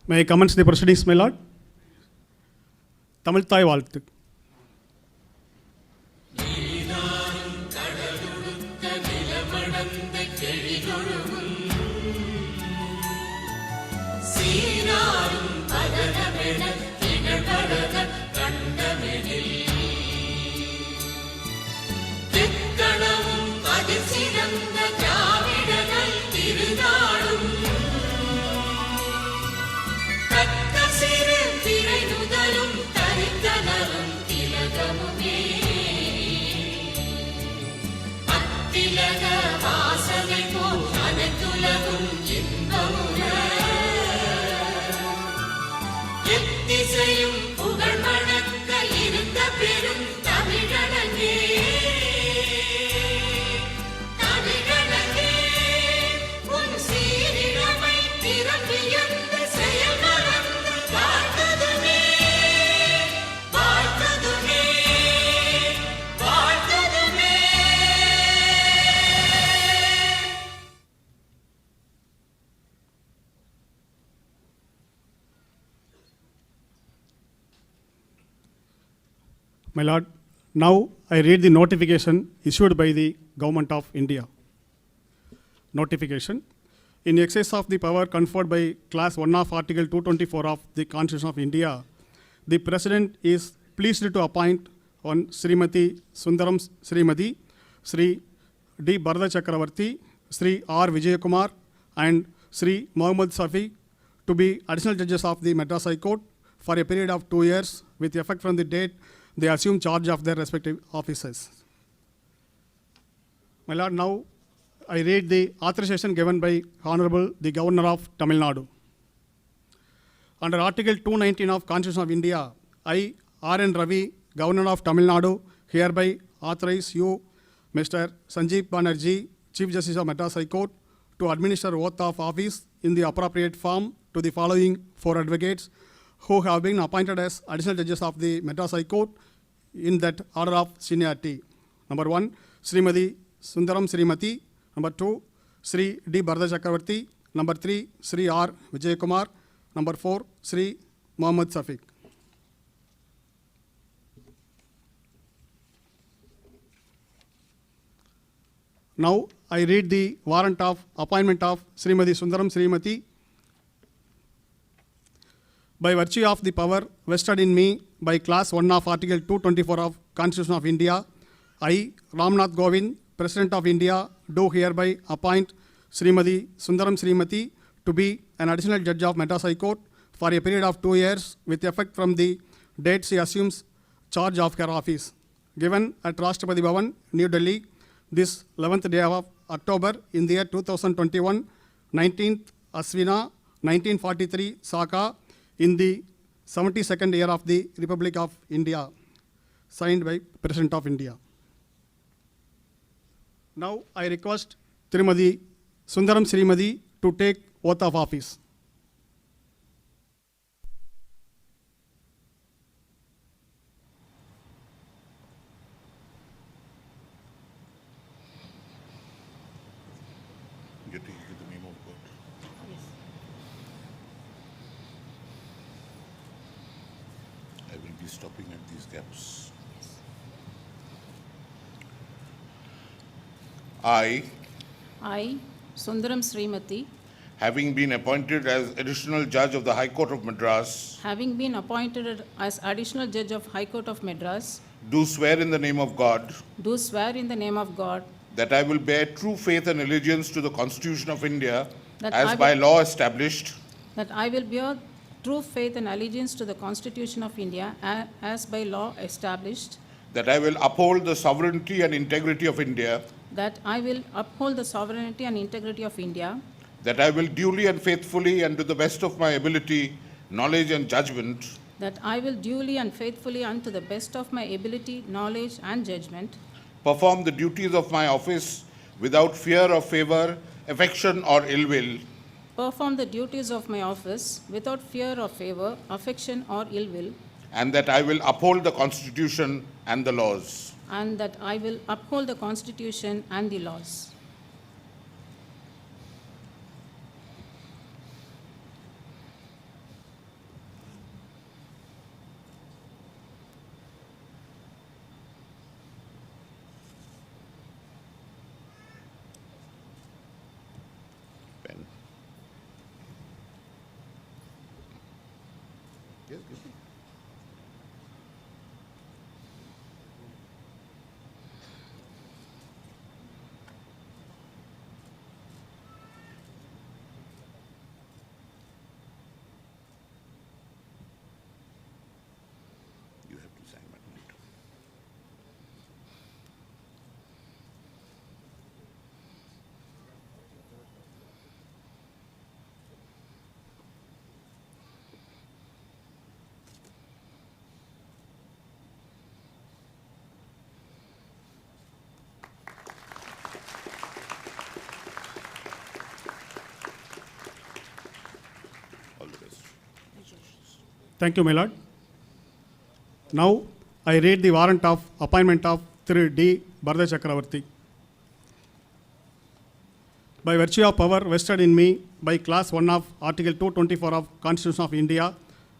May I commence the proceedings, my lord? Tamil தாய் வாழ்த்து. My lord, now I read the notification issued by the Government of India. Notification. In excess of the power conferred by Class 1 of Article 224 of the Constitution of India, the President is pleased to appoint on Srimati Sundaram Srimati, Sri D. Bharata Chakravarti, Sri R. Vijayakumar, and Sri Mohammad Safi to be additional judges of the Madras High Court for a period of 2 years with effect from the date they assume charge of their respective offices. My lord, now I read the authorization given by Honorable the Governor of Tamil Nadu. Under Article 219 of Constitution of India, I, R.N. Ravi, Governor of Tamil Nadu, hereby authorize you, Mr. Sanjeev Banerjee, Chief Justice of Madras High Court, to administer oath of office in the appropriate form to the following 4 advocates who have been appointed as additional judges of the Madras High Court in that order of seniority. Number 1, Srimati Sundaram Srimati. Number 2, Sri D. Bharata Chakravarti. Number 3, Sri R. Vijayakumar. Number 4, Sri Mohammad Safiq. Now I read the warrant of appointment of Srimati Sundaram Srimati. By virtue of the power vested in me by Class 1 of Article 224 of Constitution of India, I, Ramnath Govind, President of India, do hereby appoint Srimati Sundaram Srimati to be an additional judge of Madras High Court for a period of 2 years with effect from the date she assumes charge of her office. Given at Rashtrapati Bhavan, New Delhi, this 11th day of October in the year 2021, 19th Asvina, 1943 Saka, in the 72nd year of the Republic of India, signed by President of India. Now I request Srimati Sundaram Srimati to take oath of office. You're taking the name of God. Yes. I will be stopping at these gaps. I, Sundaram Srimati, having been appointed as additional judge of the High Court of Madras, having been appointed as additional judge of High Court of Madras, do swear in the name of God do swear in the name of God that I will bear true faith and allegiance to the Constitution of India That as I by will- law established, that I will bear true faith and allegiance to the Constitution of India as by law established, that I will uphold the sovereignty and integrity of India, that I will uphold the sovereignty and integrity of India, that I will duly and faithfully and to the best of my ability, knowledge and judgment that I will duly and faithfully and to the best of my ability, knowledge and judgment perform the duties of my office without fear of favor, affection or ill will, perform the duties of my office without fear or favor, affection or ill will, and that I will uphold the Constitution and the laws. and that I will uphold the Constitution and the laws. You have to sign my name. All the best. Thank you, my lord. Now, I read the warrant of appointment of Thiru D. Bharata Chakravarti. By virtue of power vested in me by Class 1 of Article 224 of Constitution of India,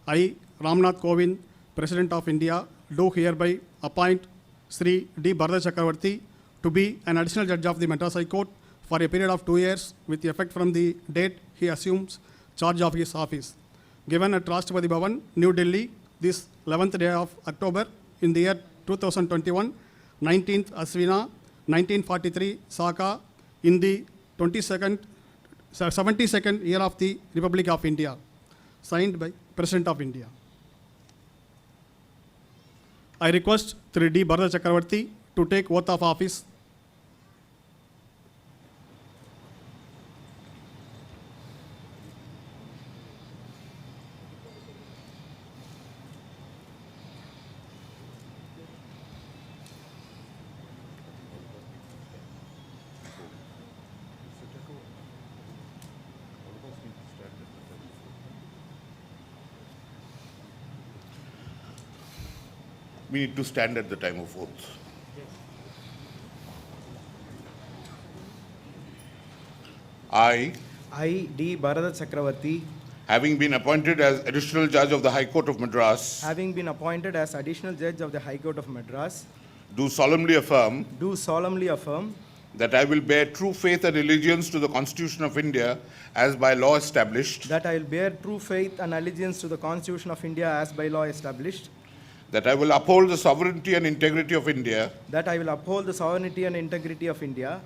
I, Ramnath Kovind, President of India, do hereby appoint Sri D. Bharata Chakravarti to be an additional judge of the Madras High Court for a period of 2 years with effect from the date he assumes charge of his office. Given at Rashtrapati Bhavan, New Delhi, this 11th day of October in the year 2021, 19th Asvina, 1943 Saka, in the 72nd year of the Republic of India, signed by President of India. I request Thiru D. Bharata Chakravarti to take oath of office. We need to stand at the time of oath. I, D. Bharata Chakravarti, having been appointed as additional judge of the High Court of Madras, having been appointed as additional judge of the High Court of Madras, do solemnly affirm do solemnly affirm that I will bear true faith and allegiance to the Constitution of India as by law established, that I will bear true faith and allegiance to the Constitution of India as by law established, that I will uphold the sovereignty and integrity of India, that I will uphold the sovereignty and integrity of India,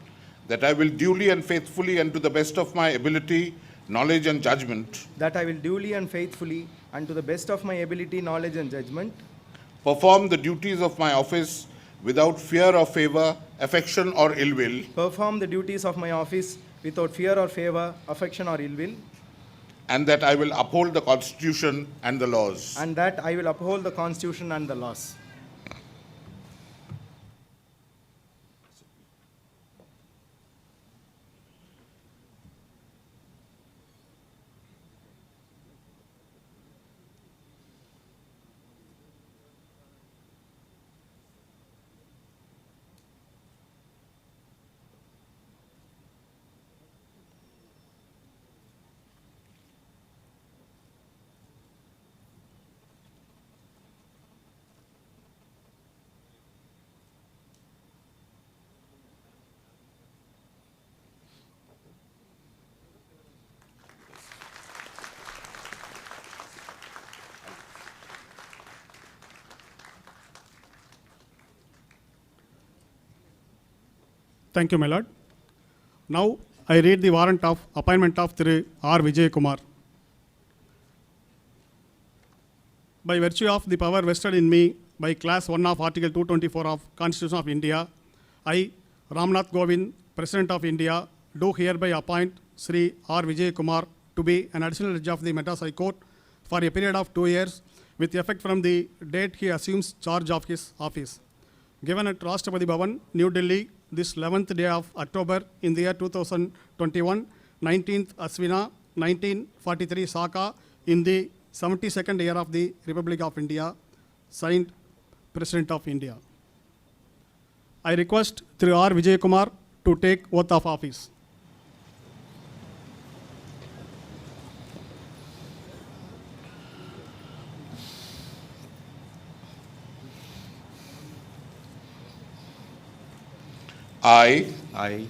that I will duly and faithfully and to the best of my ability, knowledge and judgment that I will duly and faithfully and to the best of my ability, knowledge and judgment perform the duties of my office without fear or favor, affection or ill will, perform the duties of my office without fear or favor, affection or ill will, and that I will uphold the Constitution and the laws. and that I will uphold the Constitution and the laws. Thank you, my lord. Now, I read the warrant of appointment of Thiru R. Vijay Kumar. By virtue of the power vested in me by Class 1 of Article 224 of Constitution of India, I, Ramnath Kovind, President of India, do hereby appoint Sri R. Vijay Kumar to be an additional judge of the Madras High Court for a period of 2 years with effect from the date he assumes charge of his office. Given at Rashtrapati Bhavan, New Delhi, this 11th day of October in the year 2021, 19th Asvina, 1943 Saka, in the 72nd year of the Republic of India, signed President of India. I request Thiru R. Vijay Kumar to take oath of office. I, I,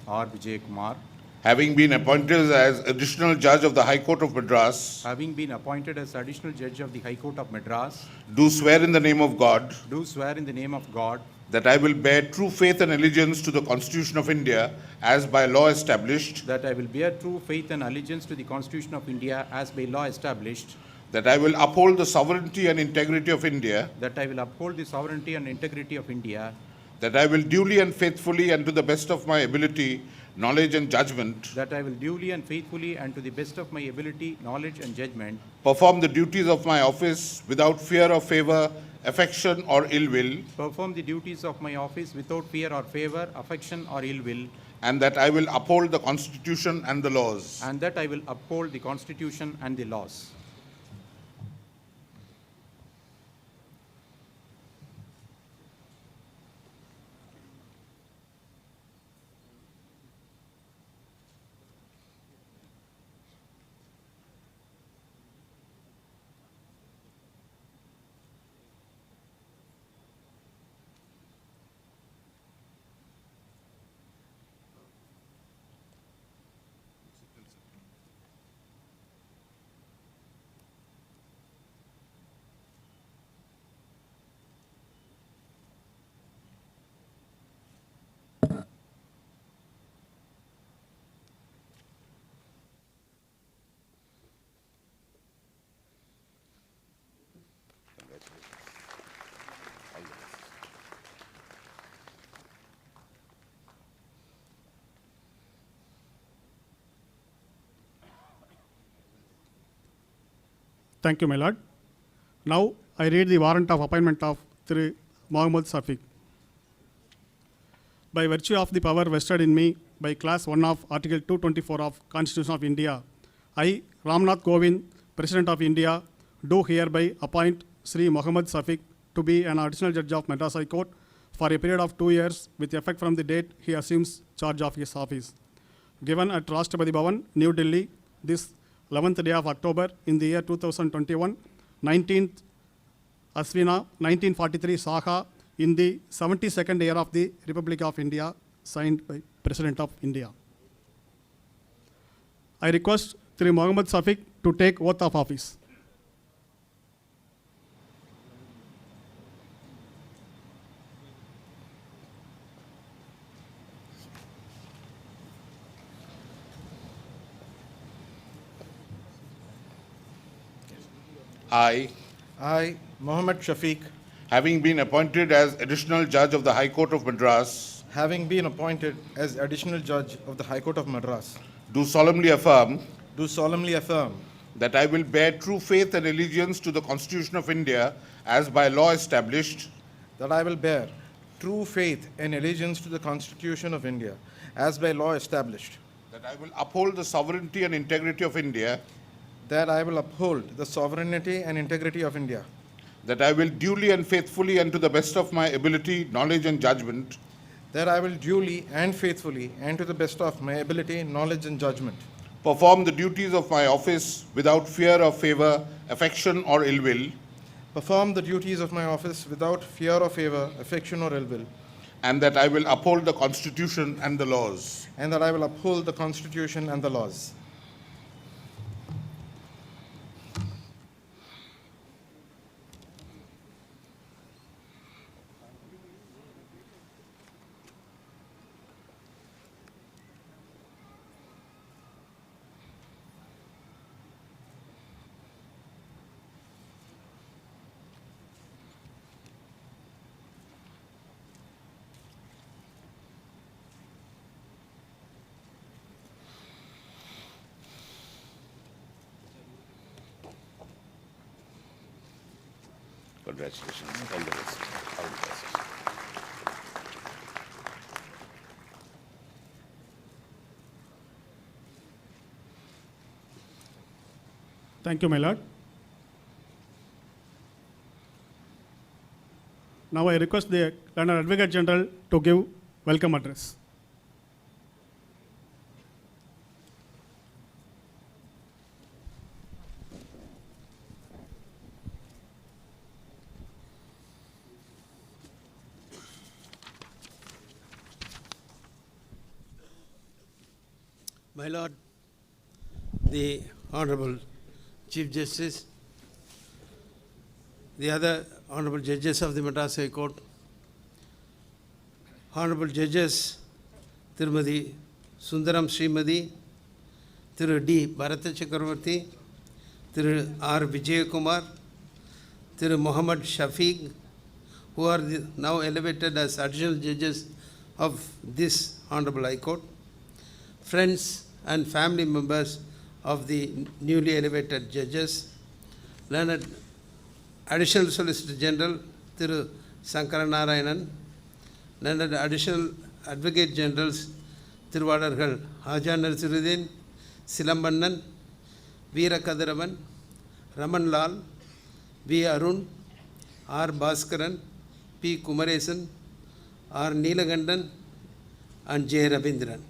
R. Vijay Kumar, having been appointed as additional judge of the High Court of Madras, having been appointed as additional judge of the High Court of Madras, do swear in the name of God do swear in the name of God that I will bear true faith and allegiance to the Constitution of India as by law established, that I will bear true faith and allegiance to the Constitution of India as by law established, that I will uphold the sovereignty and integrity of India, that I will uphold the sovereignty and integrity of India, that I will duly and faithfully and to the best of my ability, knowledge and judgment that I will duly and faithfully and to the best of my ability, knowledge and judgment perform the duties of my office without fear or favor, affection or ill will, perform the duties of my office without fear or favor, affection or ill will, and that I will uphold the Constitution and the laws. and that I will uphold the Constitution and the laws. Thank you, my lord. Now I read the warrant of appointment of Thiru Mohammad Safiq. By virtue of the power vested in me by Class 1 of Article 224 of Constitution of India, I, Ramnath Kovind, President of India, do hereby appoint Sri Mohammad Safiq to be an additional judge of Madras High Court for a period of 2 years with effect from the date he assumes charge of his office. Given at Rashtrapati Bhavan, New Delhi, this 11th day of October in the year 2021, 19th Asvina, 1943 Saha, in the 72nd year of the Republic of India, signed by President of India. I request Sri Mohammad Safiq to take oath of office. I, Mohammed Shafiq, having been appointed as additional judge of the High Court of Madras, having been appointed as additional judge of the High Court of Madras, do solemnly affirm do solemnly affirm that I will bear true faith and allegiance to the Constitution of India as by law established, that I will bear true faith and allegiance to the Constitution of India as by law established, that I will uphold the sovereignty and integrity of India, that I will uphold the sovereignty and integrity of India, that I will duly and faithfully and to the best of my ability, knowledge and judgment that I will duly and faithfully and to the best of my ability, knowledge and judgment perform the duties of my office without fear or favor, affection or ill will, perform the duties of my office without fear or favor, affection or ill will, and that I will uphold the Constitution and the laws. and that I will uphold the Constitution and the laws. Congratulations. All the best. All the best. Thank you, my lord. Now I request the Learned Advocate General to give welcome address. My Lord, the Honorable Chief Justice, the other Honorable Judges of the Madras High Court, Honorable Judges Tirumadi Sundaram Srimadi, Thiru D. Bharata Chakravarti, Thiru R. Vijay Kumar, Thiru Muhammad Shafiq, who are now elevated as additional judges of this Honorable High Court, friends and family members of the newly elevated judges, learned Additional Solicitor General Thiru Sankara Narayanan, learned Additional Advocate Generals Thiruvadargal Haja Narsiruddin, Silambannan, Veera Kadiravan, Raman Lal, V. Arun, R. Bhaskaran, P. Kumaresan, R. Neelagandan, and J. Ravindran.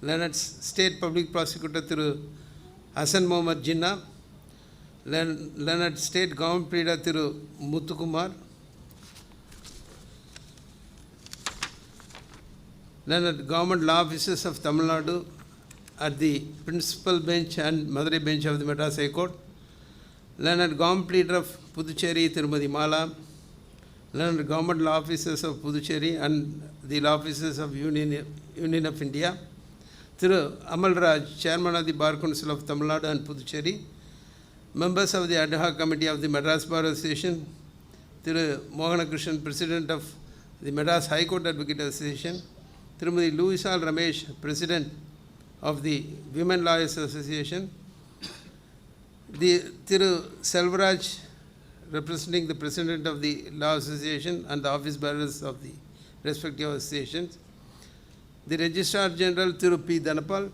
Learned State Public Prosecutor Thiru Hassan Mohammad Jinnah, Learned State Government Pleader Thiru Muthukumar, Learned Government Law Officers of Tamil Nadu at the Principal Bench and Madurai Bench of the Madras High Court, Learned Government Pleader of Puducherry Tirumadi Mala, Learned Government Law Officers of Puducherry and the Law Officers of Union of India, Thiru Amal Raj, Chairman of the Bar Council of Tamil Nadu and Puducherry, members of the Ad hoc Committee of the Madras Bar Association, Thiru Mohana Krishnan, President of the Madras High Court Advocate Association, Tirumadi Louisal Ramesh, President of the Women Lawyers Association, the Thiru Selvaraj, representing the President of the Law Association and the Office Bearers of the respective associations, the Registrar General Thiru P. Dhanapal,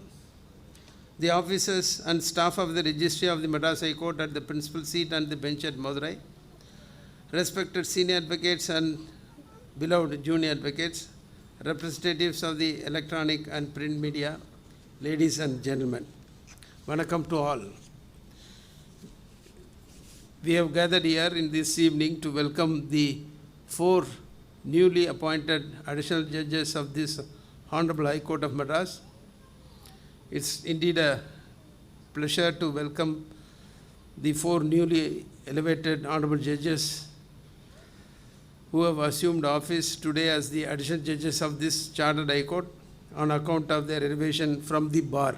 the officers and staff of the Registry of the Madras High Court at the Principal Seat and the Bench at Madurai, respected senior advocates and beloved junior advocates, representatives of the electronic and print media, ladies and gentlemen, Vanakkam to all. We have gathered here in this evening to welcome the 4 newly appointed additional judges of this Honorable High Court of Madras. It's indeed a pleasure to welcome the 4 newly elevated Honorable judges who have assumed office today as the additional judges of this Chartered High Court on account of their elevation from the bar.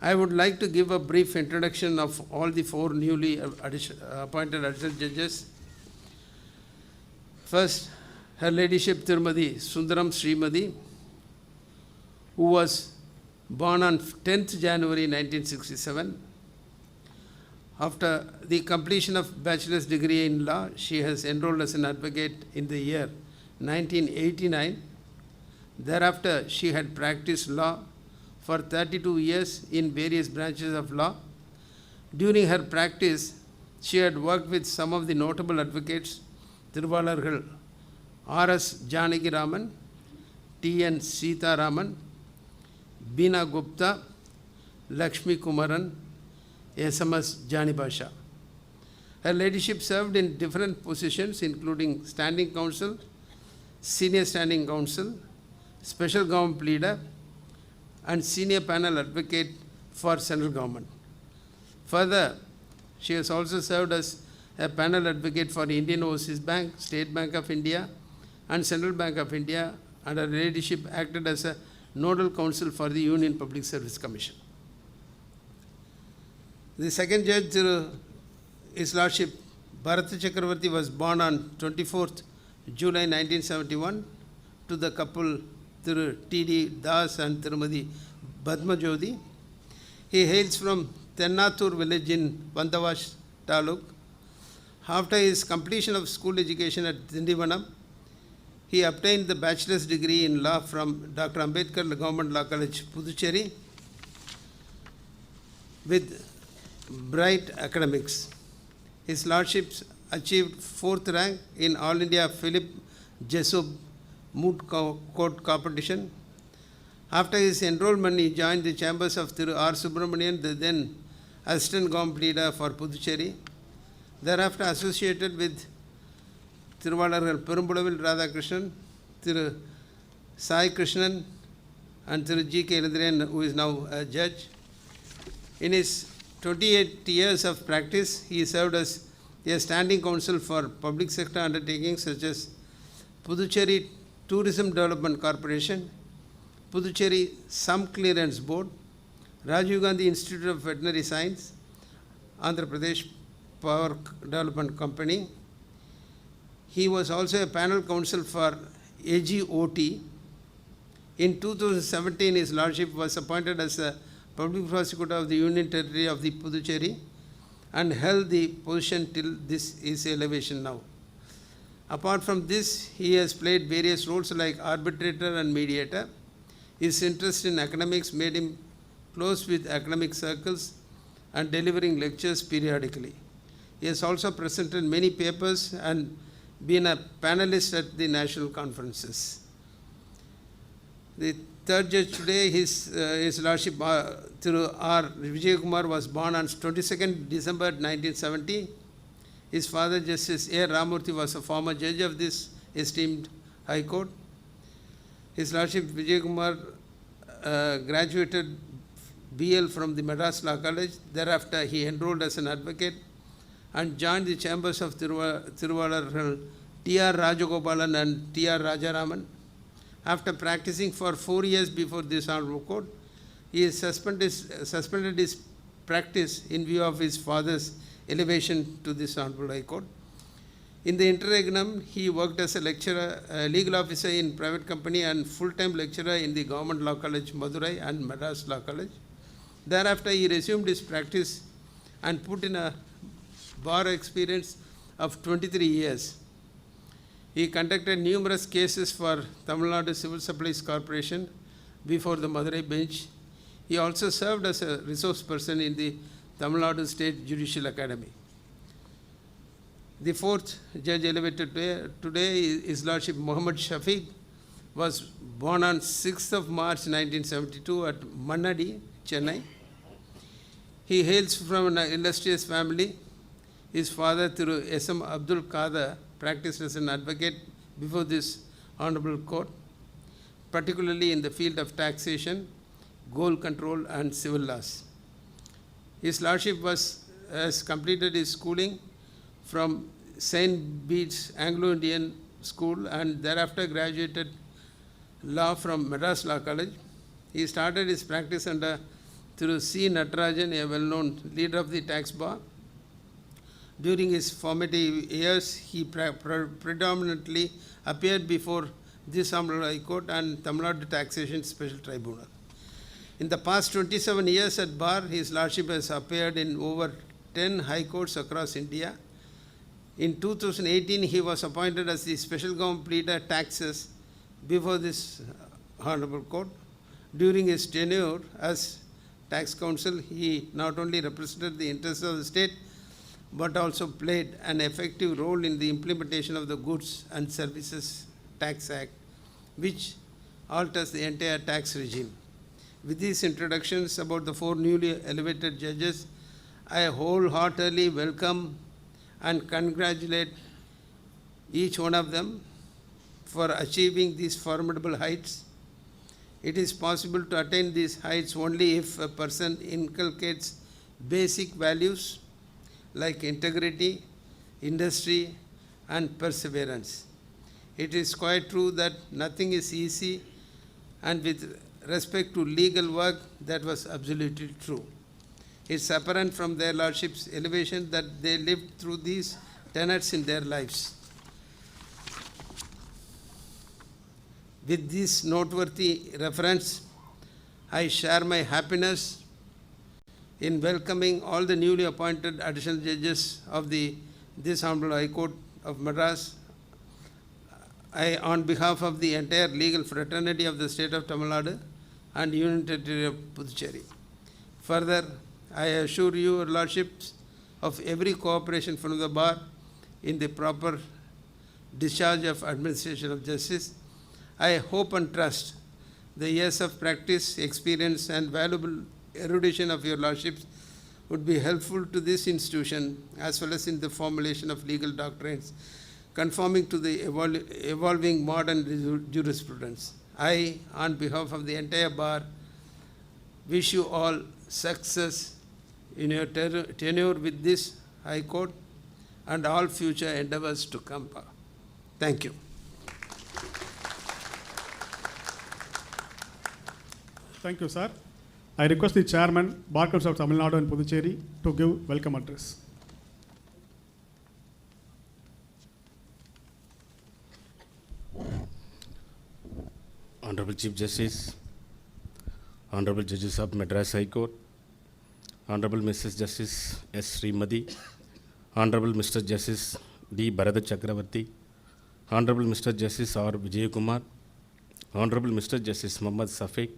I would like to give a brief introduction of all the 4 newly appointed additional judges. First, Her Ladyship Tirumadi Sundaram Srimadi, who was born on 10th January 1967. After the completion of bachelor's degree in law, she has enrolled as an advocate in the year 1989. Thereafter, she had practiced law for 32 years in various branches of law. During her practice, she had worked with some of the notable advocates, Thiruvalargal R.S. Janaki Raman, T.N. Sita Raman, Beena Gupta, Lakshmi Kumaran, S.M.S. Jani Basha. Her Ladyship served in different positions, including Standing Counsel, Senior Standing Counsel, Special Government Pleader, and Senior Panel Advocate for Central Government. Further, she has also served as a panel advocate for Indian Overseas Bank, State Bank of India, and Central Bank of India, and her Ladyship acted as a nodal counsel for the Union Public Service Commission. The second judge, His Lordship Bharata Chakravarti, was born on 24th July 1971 to the couple Thiru T.D. Das and Tirumadi Padma Jyoti. He hails from Tennathur village in Vandavash Taluk. After his completion of school education at Dindivanam, he obtained the bachelor's degree in law from Dr. Ambedkar Government Law College, Puducherry, with bright academics. His Lordship achieved 4th rank in All India Philip Jessup Moot Court competition. After his enrollment, he joined the chambers of Thiru R. Subramanian, the then Assistant Government Leader for Puducherry. Thereafter associated with Thiruvalargal Perumbudavil Radhakrishnan, Thiru Sai Krishnan, and Thiru G. K. Elindran, who is now a judge. In his 28 years of practice, he served as a standing counsel for public sector undertakings such as Puducherry Tourism Development Corporation, Puducherry Sum Clearance Board, Rajiv Gandhi Institute of Veterinary Science, Andhra Pradesh Power Development Company. He was also a panel counsel for AGOT. In 2017, his lordship was appointed as a public prosecutor of the Union Territory of the Puducherry and held the position till this is elevation now. Apart from this, he has played various roles like arbitrator and mediator. His interest in academics made him close with academic circles and delivering lectures periodically. He has also presented many papers and been a panelist at the national conferences. The third judge today, His Lordship Thiru R. Vijayakumar, was born on 22nd December 1970. His father, Justice A. Ramurthy, was a former judge of this esteemed High Court. His Lordship Vijayakumar graduated BL from the Madras Law College. Thereafter, he enrolled as an advocate and joined the chambers of Thiruvalar T.R. Rajagopalan and T.R. Rajaraman. After practicing for 4 years before this Honorable Court, he is suspended his practice in view of his father's elevation to this Honorable High Court. In the interregnum, he worked as a lecturer, legal officer in private company and full-time lecturer in the Government Law College, Madurai and Madras Law College. Thereafter, he resumed his practice and put in a bar experience of 23 years. He conducted numerous cases for Tamil Nadu Civil Supplies Corporation before the Madurai bench. He also served as a resource person in the Tamil Nadu State Judicial Academy. The fourth judge elevated today is His Lordship Muhammad Shafiq, was born on 6th of March 1972 at Mannadi, Chennai. He hails from an illustrious family. His father, Thiru S.M. Abdul Qadir, practiced as an advocate before this Honorable Court, particularly in the field of taxation, gold control and civil laws. His Lordship has completed his schooling from St. Bede's Anglo-Indian School and thereafter graduated law from Madras Law College. He started his practice under Thiru C. Natarajan, a well-known leader of the tax bar. During his formative years, he predominantly appeared before this Honorable High Court and Tamil Nadu Taxation Special Tribunal. In the past 27 years at bar, His Lordship has appeared in over 10 High Courts across India. In 2018, he was appointed as the Special Government Pleader Taxes before this Honorable Court. During his tenure as Tax Counsel, he not only represented the interests of the state, but also played an effective role in the implementation of the Goods and Services Tax Act, which alters the entire tax regime. With these introductions about the four newly elevated judges, I wholeheartedly welcome and congratulate each one of them for achieving these formidable heights. It is possible to attain these heights only if a person inculcates basic values like integrity, industry, and perseverance. It is quite true that nothing is easy, and with respect to legal work, that was absolutely true. It's apparent from their Lordships' elevation that they lived through these tenets in their lives. With this noteworthy reference, I share my happiness in welcoming all the newly appointed additional judges of this Honorable High Court of Madras. On behalf of the entire legal fraternity of the state of Tamil Nadu and Union Territory of Puducherry. Further, I assure you, Your Lordships, of every cooperation from the bar in the proper discharge of administration of justice. I hope and trust the years of practice, experience, and valuable erudition of Your Lordships would be helpful to this institution as well as in the formulation of legal doctrines conforming to the evolving modern jurisprudence. I, on behalf of the entire bar, wish you all success in your tenure with this High Court and all future endeavors to come. Thank you. Thank you, sir. I request the chairman, Bar Council of Tamil Nadu and Puducherry, to give welcome address. Honorable Chief Justice, Honorable Judges of Madras High Court, Honorable Mrs. Justice S. Srimati, Honorable Mr. Justice D. Bharat Chakravarti, Honorable Mr. Justice R. Vijay Kumar, Honorable Mr. Justice Muhammad Safiq,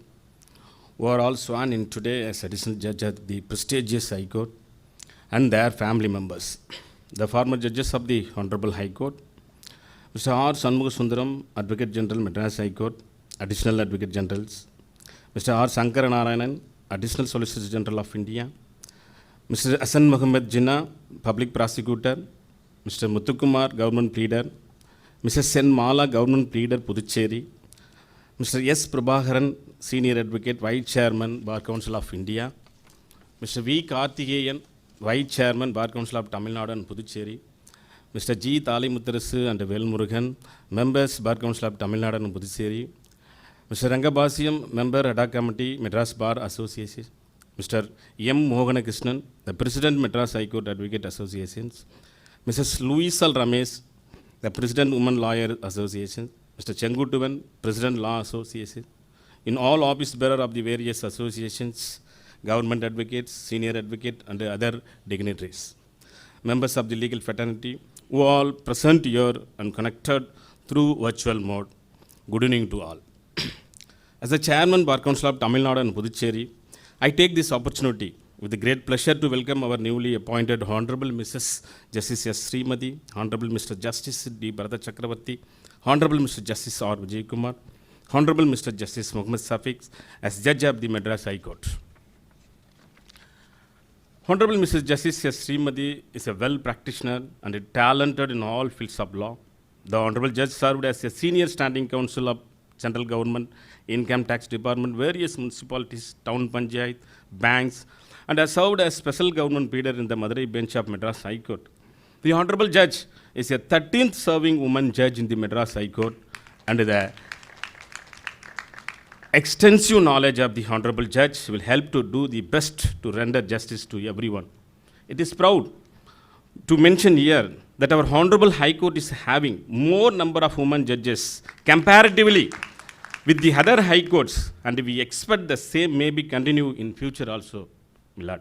who are all sworn in today as additional judge at the prestigious High Court, and their family members. The former judges of the Honorable High Court, Mr. R. Shanmugasundaram, Advocate General, Madras High Court, Additional Advocate Generals, Mr. R. Sankaranarayanan, Additional Solicitor General of India, Mr. Hassan Mohammed Jinnah, Public Prosecutor, Mr. Muthukumar, Government Pleader, Mrs. Sen Mala, Government Pleader, Puducherry, Mr. S. Prabhakaran, Senior Advocate, Vice Chairman, Bar Council of India, Mr. V. Karthikeyan, Vice Chairman, Bar Council of Tamil Nadu and Puducherry, Mr. G. Thalimutharasu and Velmurugan, Members, Bar Council of Tamil Nadu and Puducherry, Mr. Rangabasiam, Member, Ad hoc Committee, Madras Bar Association, Mr. M. Mohanakrishnan, the President, Madras High Court Advocate Associations, Mrs. Louisal Ramesh, the President, Women Lawyer Association, Mr. Chengutuvan, President, Law Association, in all office bearer of the various associations, government advocates, senior advocate, and other dignitaries, members of the legal fraternity, who all present here and connected through virtual mode. Good evening to all. As the Chairman, Bar Council of Tamil Nadu and Puducherry, I take this opportunity with great pleasure to welcome our newly appointed Honorable Mrs. Justice S. Srimati, Honorable Mr. Justice D. Bharat Chakravarti, Honorable Mr. Justice R. Vijay Kumar, Honorable Mr. Justice Muhammad Safiq as Judge of the Madras High Court. Honorable Mrs. Justice S. Srimati is a well practitioner and talented in all fields of law. The Honorable Judge served as a Senior Standing Counsel of Central Government, Income Tax Department, various municipalities, town panchayat, banks, and has served as Special Government Pleader in the Madurai Bench of Madras High Court. The Honorable Judge is a 13th serving woman judge in the Madras High Court, and the extensive knowledge of the Honorable Judge will help to do the best to render justice to everyone. It is proud to mention here that our Honorable High Court is having more number of women judges comparatively with the other high courts, and we expect the same may be continue in future also, Milord.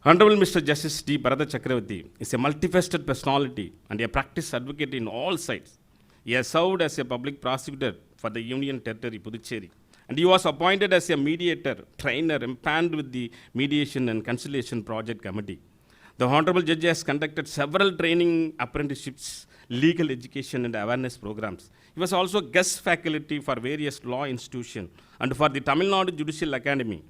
Honorable Mr. Justice D. Bharat Chakravarti is a multifaceted personality and a practice advocate in all sides. He has served as a public prosecutor for the Union Territory Puducherry, and he was appointed as a mediator, trainer, empaneled with the Mediation and Conciliation Project Committee. The Honorable Judge has conducted several training apprenticeships, legal education and awareness programs. He was also guest faculty for various law institutions and for the Tamil Nadu Judicial Academy,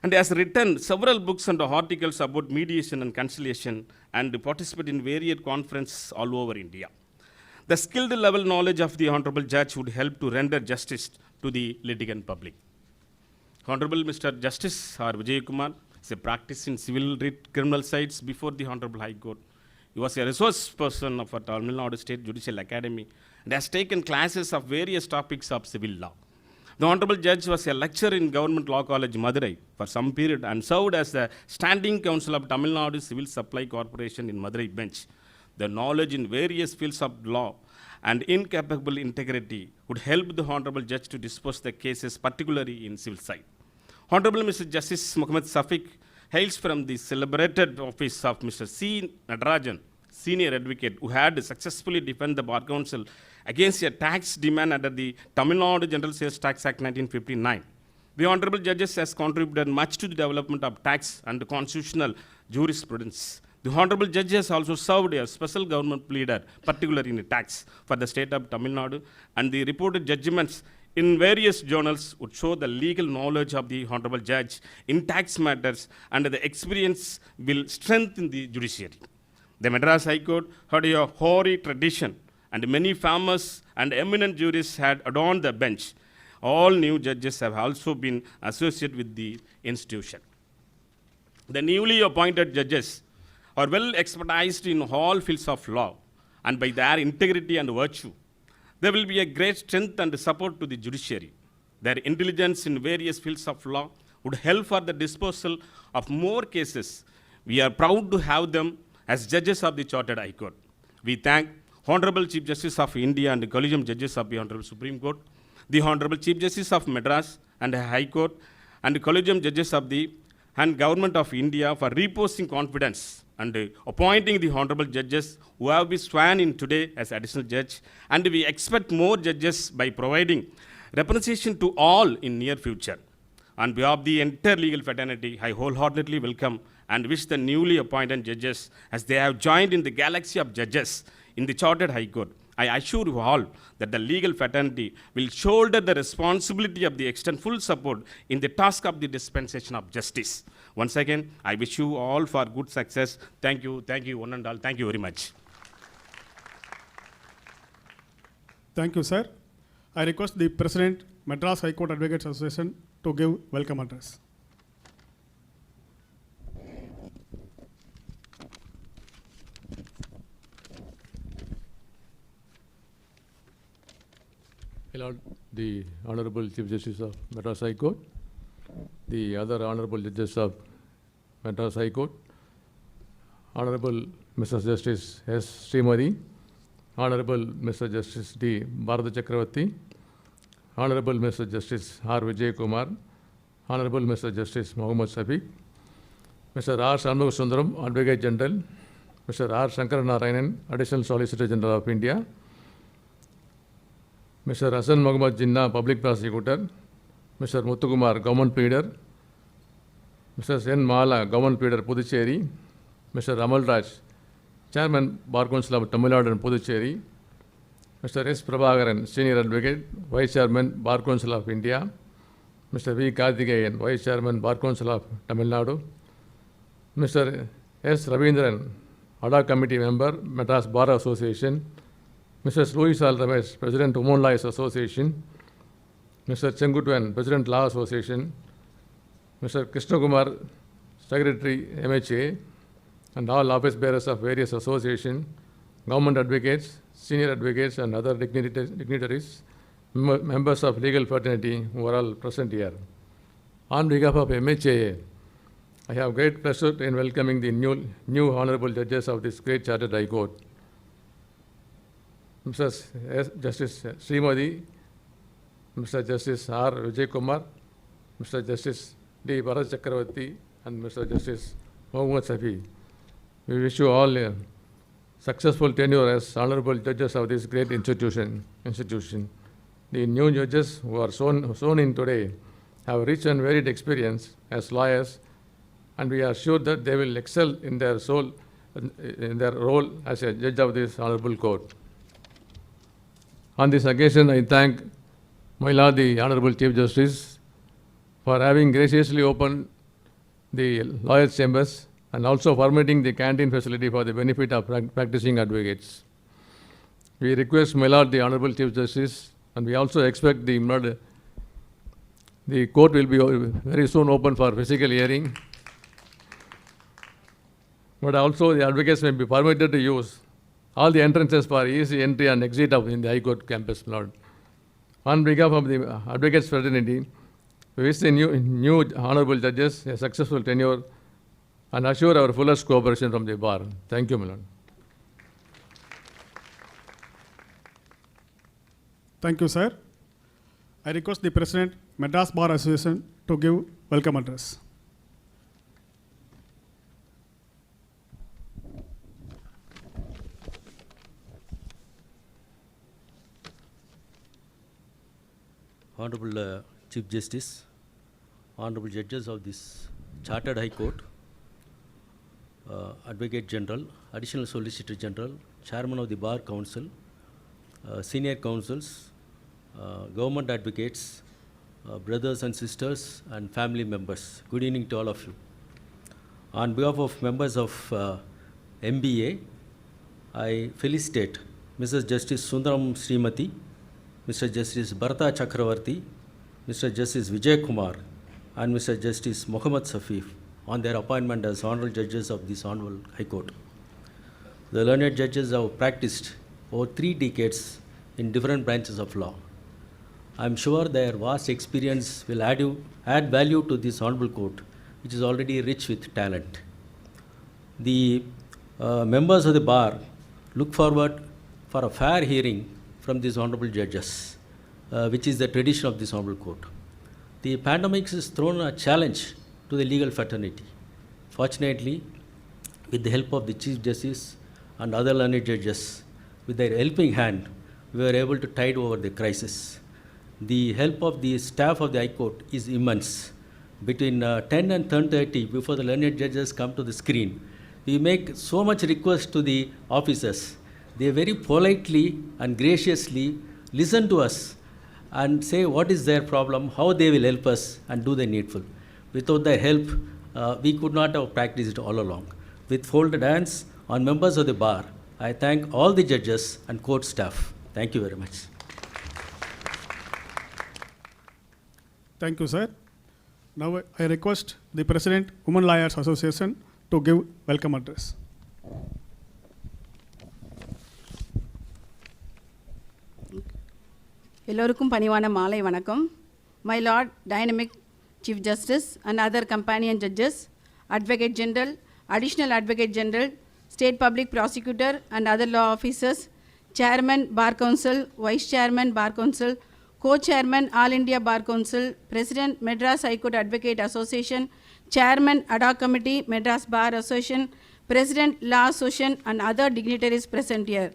and has written several books and articles about mediation and conciliation and participated in various conferences all over India. The skilled level knowledge of the Honorable Judge would help to render justice to the litigant public. Honorable Mr. Justice R. Vijay Kumar is a practice in civil criminal sides before the Honorable High Court. He was a resource person of our Tamil Nadu State Judicial Academy and has taken classes of various topics of civil law. The Honorable Judge was a lecturer in Government Law College, Madurai, for some period and served as the Standing Counsel of Tamil Nadu Civil Supply Corporation in Madurai Bench. The knowledge in various fields of law and incapable integrity would help the Honorable Judge to dispose the cases, particularly in civil side. Honorable Mr. Justice Muhammad Safiq hails from the celebrated office of Mr. C. Nadarajan, Senior Advocate, who had successfully defended the Bar Council against a tax demand under the Tamil Nadu General Sales Tax Act 1959. The Honorable Judges has contributed much to the development of tax and constitutional jurisprudence. The Honorable Judge has also served as Special Government Pleader, particularly in tax, for the state of Tamil Nadu, and the reported judgments in various journals would show the legal knowledge of the Honorable Judge in tax matters, and the experience will strengthen the judiciary. The Madras High Court had a hoary tradition, and many famous and eminent jurists had adorned the bench. all new judges have also been associated with the institution. The newly appointed judges are well expertised in all fields of law, and by their integrity and virtue, there will be a great strength and support to the judiciary. Their intelligence in various fields of law would help for the disposal of more cases. We are proud to have them as judges of the Chartered High Court. We thank Honorable Chief Justice of India and the Collegium Judges of the Honorable Supreme Court, the Honorable Chief Justice of Madras and High Court, and the Collegium Judges of the and Government of India for reposing confidence and appointing the honorable judges who have been sworn in today as additional judge. And we expect more judges by providing representation to all in near future. On behalf of the entire legal fraternity, I wholeheartedly welcome and wish the newly appointed judges, as they have joined in the galaxy of judges in the Chartered High Court. I assure you all that the legal fraternity will shoulder the responsibility of the extend full support in the task of the dispensation of justice. Once again, I wish you all for good success. Thank you, one and all. Thank you very much. Thank you, sir. I request the President, Madras High Court Advocates Association, to give welcome address. Lord, the Honorable Chief Justice of Madras High Court, the other Honorable Judges of Madras High Court, Honorable Mr. Justice S. Srimati, Honorable Mr. Justice D. Bharata Chakravarti, Honorable Mr. Justice R. Vijay Kumar, Honorable Mr. Justice Mohammad Safiq, Mr. R. Shanmugha Sundaram, Advocate General, Mr. R. Shankar Narayanan, Additional Solicitor General of India, Mr. Hassan Mohammad Jinnah, Public Prosecutor, Mr. Muthukumar, Government Pleader, Mr. N. Mala, Government Pleader, Puducherry, Mr. Ramal Raj, Chairman, Bar Council of Tamil Nadu and Puducherry, Mr. S. Prabhakaran, Senior Advocate, Vice Chairman, Bar Council of India, Mr. V. Karthikeyan, Vice Chairman, Bar Council of Tamil Nadu, Mr. S. Ravindran, Ad hoc Committee Member, Madras Bar Association, Mrs. Louis Al Ramesh, President, Women Lawyers Association, Mr. Chengutwan, President, Law Association, Mr. Krishna Kumar, Secretary, MHA, and all office bearers of various associations, government advocates, senior advocates, and other dignitaries, members of legal fraternity who are all present here. On behalf of MHA, I have great pleasure in welcoming the new honorable judges of this great Chartered High Court. Mr. Justice Srimati, Mr. Justice R. Vijay Kumar, Mr. Justice D. Bharata Chakravarti, and Mr. Justice Mohammad Safi. We wish you all a successful tenure as honorable judges of this great institution. The new judges who are shown in today have rich and varied experience as lawyers, and we are sure that they will excel in their role as a judge of this honorable court. On this occasion, I thank my Lord, the Honorable Chief Justice, for having graciously opened the lawyers' chambers and also permitting the canteen facility for the benefit of practicing advocates. We request my Lord, the Honorable Chief Justice, and we also expect the court will be very soon open for physical hearing, but also the advocates may be permitted to use all the entrances for easy entry and exit in the High Court campus, Lord. On behalf of the Advocates Fraternity, we wish the new honorable judges a successful tenure and assure our fullest cooperation from the bar. Thank you, my Lord. Thank you, sir. I request the President, Madras Bar Association, to give welcome address. Honorable Chief Justice, Honorable Judges of this Chartered High Court, Advocate General, Additional Solicitor General, Chairman of the Bar Council, Senior Counsels, Government Advocates, brothers and sisters and family members. Good evening to all of you. On behalf of members of MBA, I felicitate Mrs. Justice Sundaram Srimati, Mr. Justice Bharata Chakravarti, Mr. Justice Vijay Kumar and Mr. Justice Mohammad Safif on their appointment as honorable judges of this Honorable High Court. The learned judges have practiced over 3 decades in different branches of law. I am sure their vast experience will add value to this Honorable Court, which is already rich with talent. The members of the bar look forward for a fair hearing from these honorable judges, which is the tradition of this Honorable Court. The pandemic has thrown a challenge to the legal fraternity. Fortunately, with the help of the Chief Justice and other learned judges, with their helping hand, we were able to tide over the crisis. The help of the staff of the High Court is immense. Between 10 and 10:30, before the learned judges come to the screen, we make so much request to the officers. They very politely and graciously listen to us and say what is their problem, how they will help us and do the needful. Without their help, we could not have practiced it all along. With folded hands on members of the bar, I thank all the judges and court staff. Thank you very much. Thank you, sir. Now I request the President, Women Lawyers Association, to give welcome address. எல்லோருக்கும் பணிவான மாலை வணக்கம். My Lord Dynamic Chief Justice and other companion judges, Advocate General, Additional Advocate General, State Public Prosecutor and other law officers, Chairman Bar Council, Vice Chairman Bar Council, Co-Chairman All India Bar Council, President Madras High Court Advocate Association, Chairman Ad hoc Committee Madras Bar Association, President Law Association and other dignitaries present here.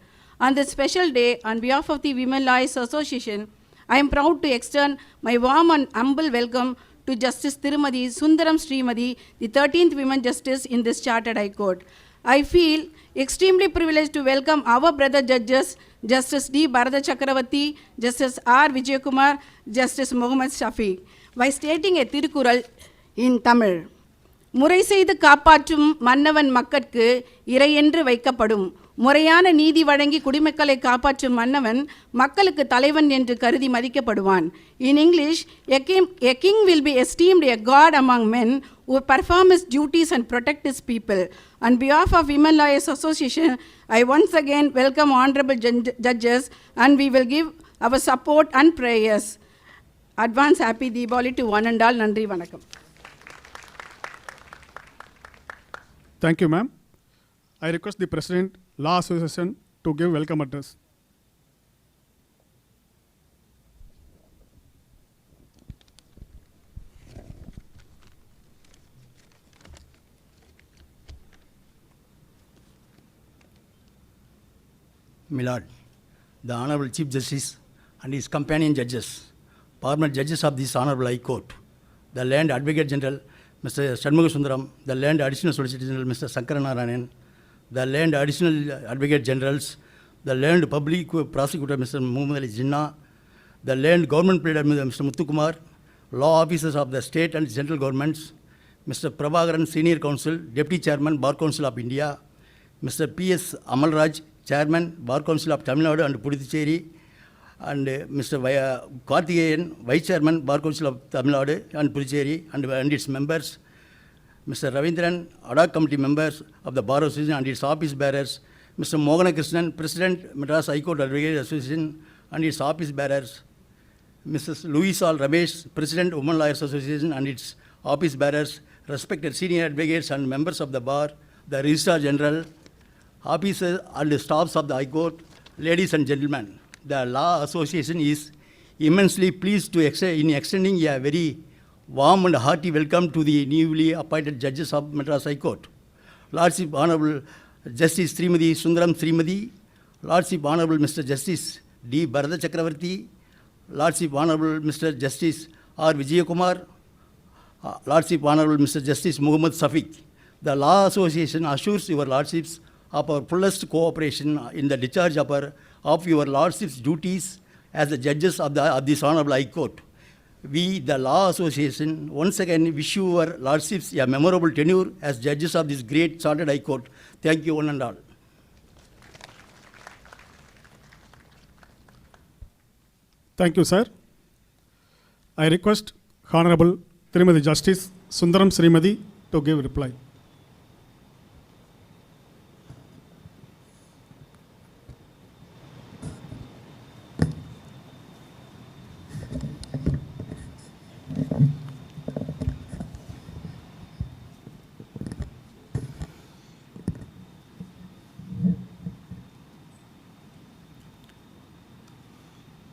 On this special day, on behalf of the Women Lawyers Association, I am proud to extend my warm and humble welcome to Justice Tirumadi Sundaram Srimadi, the 13th Women Justice in this Chartered High Court. I feel extremely privileged to welcome our brother judges, Justice D. Bharata Chakravarti, Justice R. Vijayakumar, Justice Mohammad Shafiq, by stating a Tirukural in Tamil. முறை செய்து காப்பாற்றும் மன்னவன் மக்கட்கு இறையென்று வைக்கப்படும். முறையான நீதி வழங்கி குடிமக்களை காப்பாற்றும் மன்னவன் மக்களுக்கு தலைவன் என்று கருதி மதிக்கப்படுவான். In English, a king will be esteemed a god among men who perform his duties and protect his people. On behalf of Women Lawyers Association, I once again welcome honorable judges and we will give our support and prayers. Advance happy Deepavali to one and all. Nandri Vanakkam. Thank you, ma'am. I request the President, Law Association, to give welcome address. Milord, the Honorable Chief Justice and his companion judges, former judges of this Honorable High Court, the Land Advocate General, Mr. Shanmuga Sundaram, the Land Additional Solicitor General, Mr. Sankaranarayanan, the Land Additional Advocate Generals, the Land Public Prosecutor, Mr. Muhammad Ali Jinnah, the Land Government Pleader, Mr. Muthukumar, law officers of the state and central governments, Mr. Prabhakaran, Senior Counsel, Deputy Chairman, Bar Council of India, Mr. P.S. Amalraj, Chairman, Bar Council of Tamil Nadu and Puducherry, and Mr. Karthikeyan, Vice Chairman, Bar Council of Tamil Nadu and Puducherry and its members, Mr. Ravindran, Ad hoc Committee members of the Bar Association and its office bearers, Mr. Mogana Krishnan, President, Madras High Court Advocate Association and its office bearers, Mrs. Louisal Ramesh, President, Women Lawyers Association and its office bearers, respected senior advocates and members of the bar, the Registrar General, officers and staffs of the High Court, ladies and gentlemen. The Law Association is immensely pleased to in extending a very warm and hearty welcome to the newly appointed judges of Madras High Court. Lordship Honorable Justice Srimadi Sundaram Srimadi, Lordship Honorable Mr. Justice D. Bharata Chakravarti, Lordship Honorable Mr. Justice R. Vijayakumar, Lordship Honorable Mr. Justice Mohammad Safiq. The Law Association assures your Lordships of our fullest cooperation in the discharge of your Lordship's duties as the judges of this Honorable High Court. We, the Law Association, once again wish your Lordships a memorable tenure as judges of this great Chartered High Court. Thank you one and all. Thank you, sir. I request Honorable Srimati Justice Sundaram Srimati to give reply.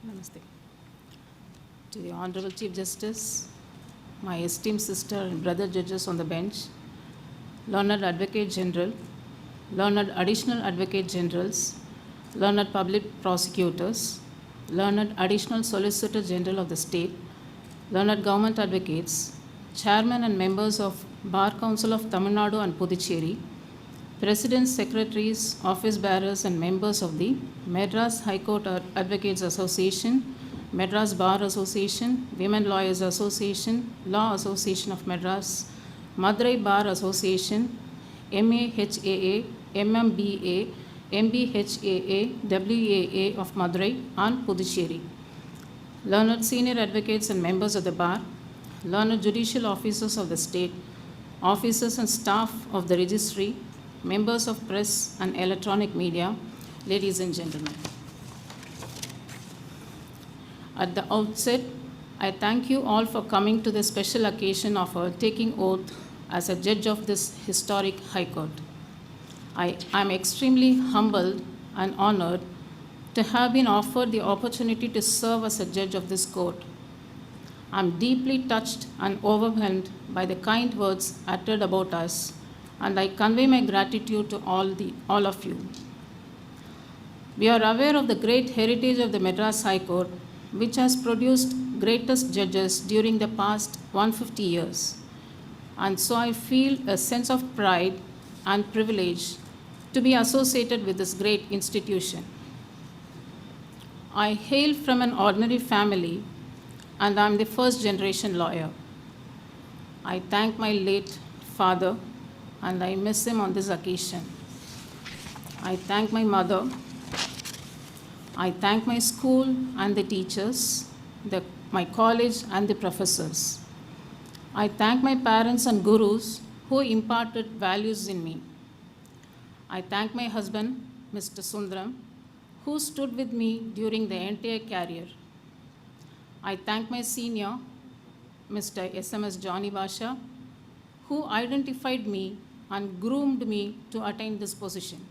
Namaste. To the Honorable Chief Justice, my esteemed sister and brother judges on the bench, Learned Advocate General, Learned Additional Advocate Generals, Learned Public Prosecutors, Learned Additional Solicitor General of the State, Learned Government Advocates, Chairman and members of Bar Council of Tamil Nadu and Puducherry, Presidents, Secretaries, Office Bearers and members of the Madras High Court Advocates Association, Madras Bar Association, Women Lawyers Association, Law Association of Madras, Madurai Bar Association, MAHAA, MMBA, MBHAA, WAA of Madurai and Puducherry. Learned senior advocates and members of the bar, learned judicial officers of the state, officers and staff of the registry, members of press and electronic media, ladies and gentlemen. At the outset, I thank you all for coming to the special occasion of our taking oath as a judge of this historic High Court. I am extremely humbled and honored to have been offered the opportunity to serve as a judge of this court. I am deeply touched and overwhelmed by the kind words uttered about us, and I convey my gratitude to all of you. We are aware of the great heritage of the Madras High Court, which has produced greatest judges during the past 150 years. And so I feel a sense of pride and privilege to be associated with this great institution. I hail from an ordinary family, and I am the first generation lawyer. I thank my late father, and I miss him on this occasion. I thank my mother. I thank my school and the teachers, my college and the professors. I thank my parents and gurus who imparted values in me. I thank my husband, Mr. Sundaram, who stood with me during the entire career. I thank my senior, Mr. SMS Johnny Basha, who identified me and groomed me to attain this position.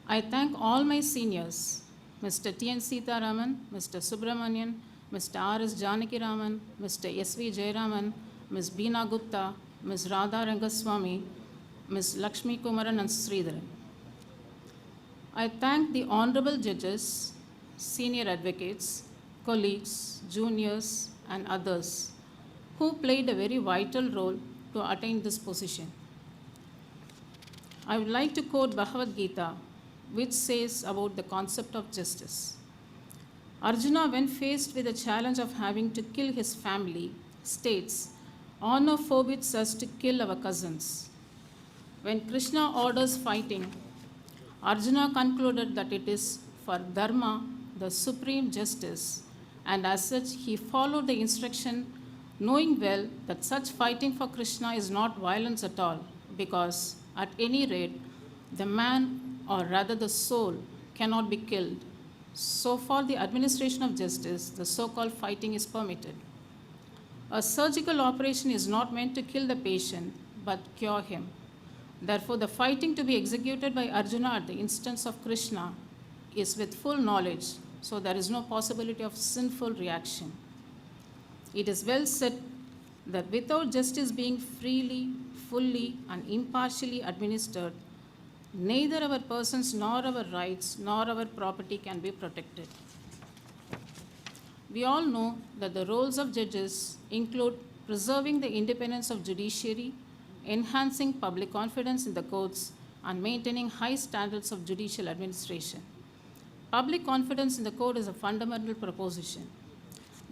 I thank all my seniors, Mr. T.N. Sitaraman, Mr. Subramanian, Mr. R.S. Janakiraman, Mr. S.V. Jayaraman, Ms. Beena Gupta, Ms. Radha Rangaswamy, Ms. Lakshmi Kumaran and Sridharan. I thank the honorable judges, senior advocates, colleagues, juniors, and others who played a very vital role to attain this position. I would like to quote Bhagavad Gita, which says about the concept of justice. Arjuna, when faced with the challenge of having to kill his family, states, "Honor forbids us to kill our cousins." When Krishna orders fighting, Arjuna concluded that it is for dharma, the supreme justice, and as such he followed the instruction, knowing well that such fighting for Krishna is not violence at all, because at any rate, the man, or rather the soul, cannot be killed. So for the administration of justice, the so-called fighting is permitted. A surgical operation is not meant to kill the patient, but cure him. Therefore, the fighting to be executed by Arjuna at the instance of Krishna is with full knowledge, so there is no possibility of sinful reaction. It is well said that without justice being freely, fully, and impartially administered, neither our persons nor our rights nor our property can be protected. We all know that the roles of judges include preserving the independence of judiciary, enhancing public confidence in the courts, and maintaining high standards of judicial administration. Public confidence in the court is a fundamental proposition.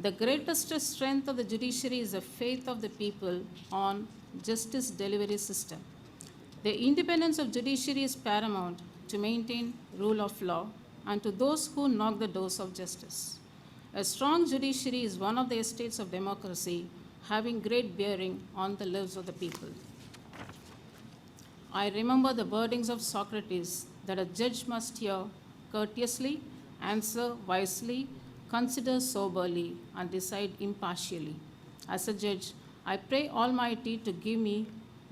The greatest strength of the judiciary is the faith of the people on justice delivery system. The independence of judiciary is paramount to maintain rule of law and to those who knock the doors of justice. A strong judiciary is one of the estates of democracy, having great bearing on the lives of the people. I remember the wordings of Socrates that a judge must hear courteously, answer wisely, consider soberly, and decide impartially. As a judge, I pray Almighty to give me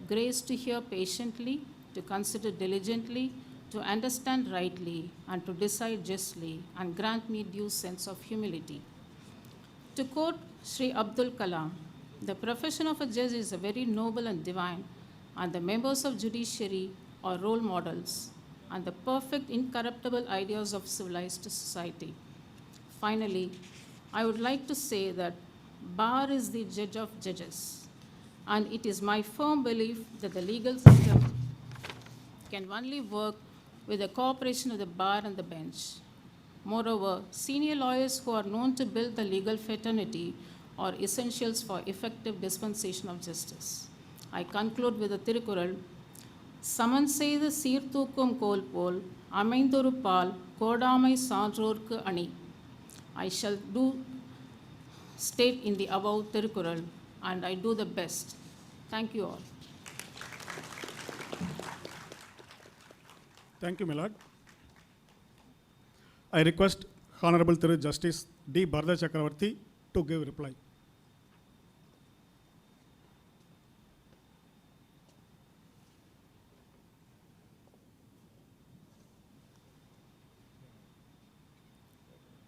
grace to hear patiently, to consider diligently, to understand rightly, and to decide justly, and grant me due sense of humility. To quote Sri Abdul Kalam, the profession of a judge is a very noble and divine, and the members of judiciary are role models and the perfect incorruptible ideas of civilized society. Finally, I would like to say that bar is the judge of judges, and it is my firm belief that the legal system can only work with the cooperation of the bar and the bench. Moreover, senior lawyers who are known to build the legal fraternity are essentials for effective dispensation of justice. I conclude with the Tirukural, சமன் செய்து சீர்தூக்கும் கோல் போல் அமைந்தொரு பால் கோடாமை சான்றோர்க்கு அணி. I shall do state in the above Tirukural, and I do the best. Thank you all. Thank you, my lord. I request Honorable Thiru Justice D. Bharata Chakravarti to give reply.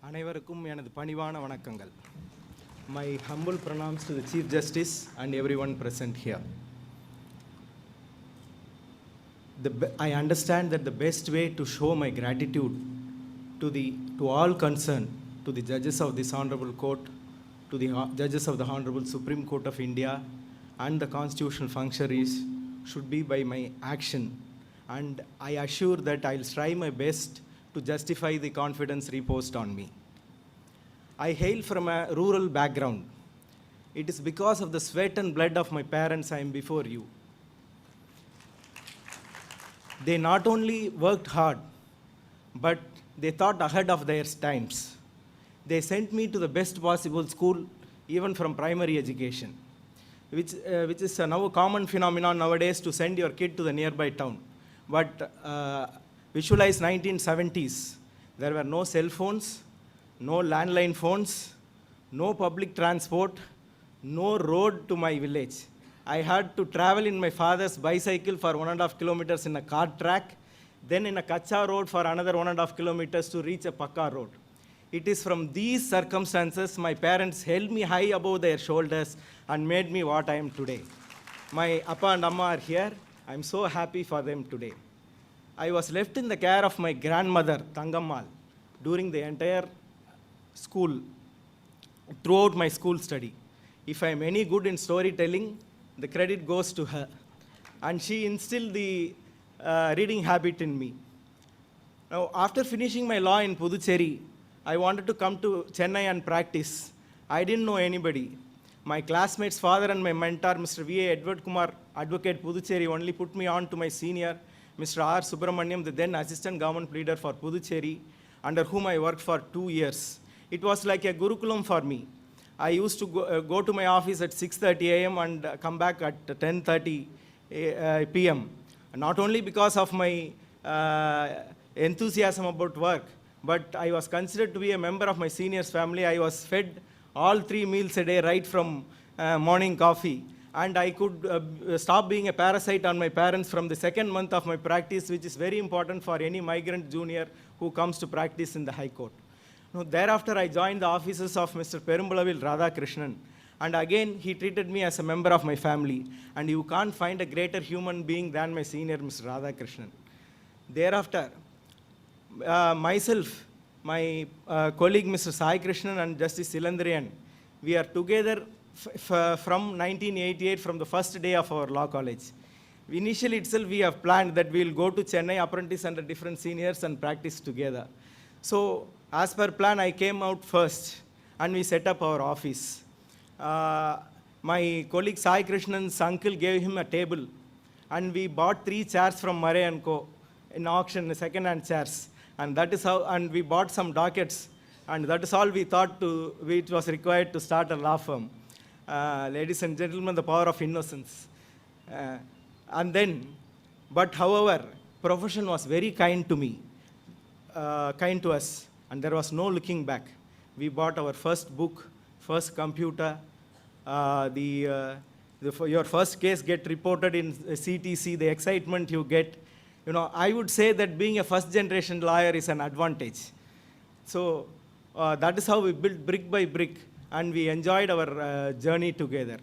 அனைவருக்கும் எனது பணிவான வணக்கங்கள். My humble pranams to the Chief Justice and everyone present here. I understand that the best way to show my gratitude to all concerned, to the judges of this honorable court, to the judges of the Honorable Supreme Court of India and the constitutional functionaries should be by my action, and I assure that I'll strive my best to justify the confidence reposed on me. I hail from a rural background. It is because of the sweat and blood of my parents I am before you. They not only worked hard, but they thought ahead of their times. They sent me to the best possible school, even from primary education, which is now a common phenomenon nowadays to send your kid to the nearby town. But visualize 1970s. There were no cell phones, no landline phones, no public transport, no road to my village. I had to travel in my father's bicycle for 1.5 kilometers in a cart track, then in a kacha road for another 1.5 kilometers to reach a pakka road. It is from these circumstances my parents held me high above their shoulders and made me what I am today. My appa and amma are here. I am so happy for them today. I was left in the care of my grandmother, Tangammal, during the entire school, throughout my school study. If I am any good in storytelling, the credit goes to her. And she instilled the reading habit in me. Now, after finishing my law in Puducherry, I wanted to come to Chennai and practice. I didn't know anybody. My classmate's father and my mentor, Mr. V.A. Edward Kumar, Advocate Puducherry, only put me on to my senior, Mr. R. Subramaniam, the then Assistant Government Pleader for Puducherry, under whom I worked for 2 years. It was like a Gurukulam for me. I used to go to my office at 6:30 a.m. and come back at 10:30 p.m. Not only because of my enthusiasm about work, but I was considered to be a member of my senior's family. I was fed all 3 meals a day right from morning coffee. And I could stop being a parasite on my parents from the second month of my practice, which is very important for any migrant junior who comes to practice in the High Court. Now, thereafter, I joined the offices of Mr. Perumbalavil Radhakrishnan, and again, he treated me as a member of my family, and you can't find a greater human being than my senior, Mr. Radhakrishnan. Thereafter, myself, my colleague, Mr. Sai Krishnan and Justice Silandrian, we are together from 1988, from the first day of our law college. Initially itself, we have planned that we will go to Chennai, apprentice under different seniors and practice together. So, as per plan, I came out first and we set up our office. My colleague Sai Krishnan's uncle gave him a table, and we bought 3 chairs from Murray & Co. in auction, second-hand chairs. And that is how, and we bought some dockets And that is all we thought it was required to start a law firm. Ladies and gentlemen, the power of innocence. But however, profession was very kind to me, kind to us, and there was no looking back. We bought our first book, first computer, your first case get reported in CTC, the excitement you get. I would say that being a first generation lawyer is an advantage. So that is how we built brick by brick, and we enjoyed our journey together.